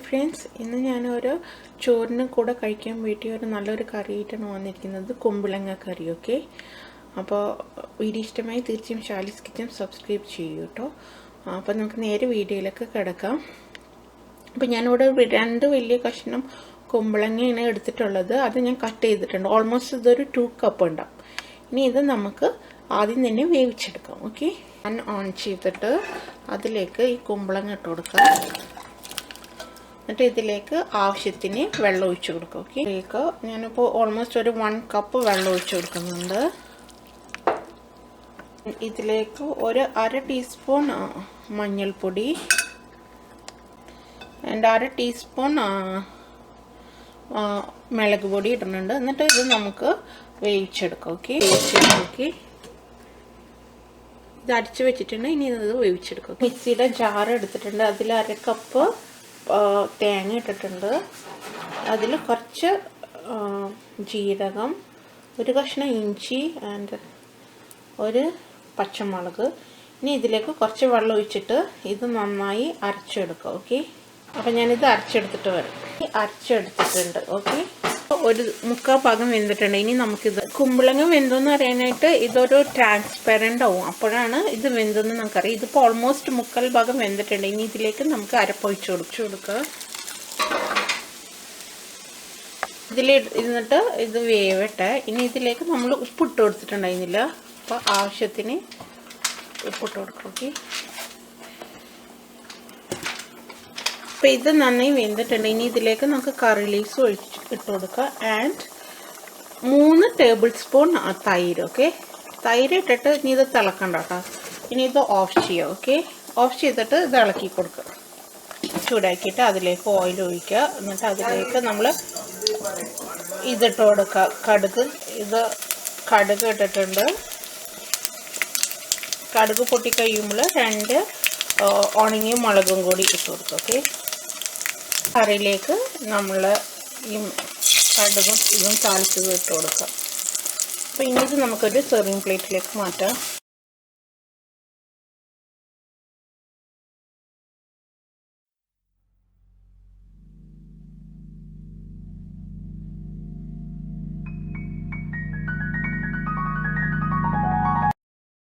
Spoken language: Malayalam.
ഫ്രണ്ട്സ്, ഇന്ന് ഞാനൊരു ചോറിന് കൂടെ കഴിക്കാൻ പറ്റിയ ഒരു നല്ലൊരു കറിയായിട്ടാണ് വന്നിരിക്കുന്നത്. കുമ്പളങ്ങ കറി. ഓക്കെ, അപ്പോൾ വീഡിയോ ഇഷ്ടമായി തീർച്ചയായും ഷാലിസ് കിച്ചൻ സബ്സ്ക്രൈബ് ചെയ്യൂ കേട്ടോ. അപ്പോൾ നമുക്ക് നേരെ വീഡിയോയിലേക്ക് കിടക്കാം. അപ്പോൾ ഞാനിവിടെ 2 വലിയ കഷ്ണം കുമ്പളങ്ങയാണ് എടുത്തിട്ടുള്ളത്. അത് ഞാൻ കട്ട് ചെയ്തിട്ടുണ്ട്. ഓൾമോസ്റ്റ് ഇതൊരു 2 കപ്പ് ഉണ്ടാവും. ഇനി ഇത് നമുക്ക് ആദ്യം തന്നെ വേവിച്ചെടുക്കാം. ഓക്കെ, ഞാൻ ഓൺ ചെയ്തിട്ട് അതിലേക്ക് ഈ കുമ്പളങ്ങ ഇട്ട് കൊടുക്കാം. എന്നിട്ട് ഇതിലേക്ക് ആവശ്യത്തിന് വെള്ളം ഒഴിച്ച് കൊടുക്കുക. ഓക്കെ, ഇതിലേക്ക് ഞാനിപ്പോൾ ഓൾമോസ്റ്റ് ഒരു 1 കപ്പ് വെള്ളം ഒഴിച്ച് കൊടുക്കുന്നുണ്ട്. ഇതിലേക്ക് ഒരു 1/2 ടീസ്പൂൺ മഞ്ഞൾപ്പൊടി ആൻഡ് 1/2 ടീസ്പൂൺ മുളക് പൊടി ഇടുന്നുണ്ട്. എന്നിട്ട് ഇത് നമുക്ക് വേവിച്ചെടുക്കാം. ഓക്കെ, ഇത് അടിച്ച് വെച്ചിട്ടുണ്ട്. ഇനി ഇത് വേവിച്ചെടുക്കാം. മിക്സിയുടെ ജാർ എടുത്തിട്ടുണ്ട്. അതിൽ 1/2 കപ്പ് തേങ്ങ ഇട്ടിട്ടുണ്ട്. അതിൽ കുറച്ച് ജീരകം, ഒരു കഷ്ണം ഇഞ്ചി ആൻഡ് ഒരു പച്ചമുളക്. ഇനി ഇതിലേക്ക് കുറച്ച് വെള്ളം ഒഴിച്ചിട്ട് ഇത് നന്നായി അരച്ചെടുക്കാം. ഓക്കെ, അപ്പം ഞാനിത് അരച്ചെടുത്തിട്ട് വരാം. അരച്ചെടുത്തിട്ടുണ്ട്. ഓക്കെ, ഒരു 1/4 ഭാഗം വെന്തിട്ടുണ്ട്. ഇനി നമുക്കിത് കുമ്പളങ്ങ വെന്തെന്ന് അറിയാനായിട്ട് ഇതൊരു ട്രാൻസ്പെറൻ്റ് ആവും. അപ്പോഴാണ് ഇത് വെന്തെന്ന് നമുക്കറിയാം. ഇതിപ്പോൾ ഓൾമോസ്റ്റ് 1/4 ഭാഗം വെന്തിട്ടുണ്ട്. ഇനി ഇതിലേക്ക് നമുക്ക് അരപ്പൊഴിച്ച് കൊടുക്കുക. ഇതിൽ ഇരുന്നിട്ട് ഇത് വേവട്ടെ. ഇനി ഇതിലേക്ക് നമ്മൾ ഉപ്പിട്ട് കൊടുത്തിട്ടുണ്ടായിരുന്നില്ല. അപ്പോൾ ആവശ്യത്തിന് ഉപ്പിട്ട് കൊടുക്കുക. ഓക്കെ, അപ്പോൾ ഇത് നന്നായി വെന്തിട്ടുണ്ട്. ഇനി ഇതിലേക്ക് നമുക്ക് കറി ലീവ്സ് ഇട്ട് കൊടുക്കുക. ആൻഡ് 3 ടേബിൾ സ്പൂൺ തൈര്. ഓക്കെ, തൈര് ഇട്ടിട്ട് ഇനി ഇത് തിളക്കണ്ട കേട്ടോ. ഇനി ഇത് ഓഫ് ചെയ്യുക. ഓക്കെ, ഓഫ് ചെയ്തിട്ട് ഇത് ഇളക്കി കൊടുക്കുക. ചൂടാക്കിയിട്ട് അതിലേക്ക് ഓയിൽ ഒഴിക്കുക. എന്നിട്ട് അതിലേക്ക് നമ്മൾ ഇതിട്ട് കൊടുക്കുക. കടുക് ഇട്ടിട്ടുണ്ട്. കടുക് പൊട്ടിക്കഴിയുമ്പോൾ 2 ഉണങ്ങിയ മുളകും കൂടി ഇട്ട് കൊടുക്കുക. ഓക്കെ, കറിയിലേക്ക് നമ്മൾ ഈ കടുകും ഇതും താളിച്ചത് ഇട്ട് കൊടുക്കാം. അപ്പോൾ ഇനി ഇത് നമുക്കൊരു സെർവിങ് പ്ലേറ്റിലേക്ക് മാറ്റാം.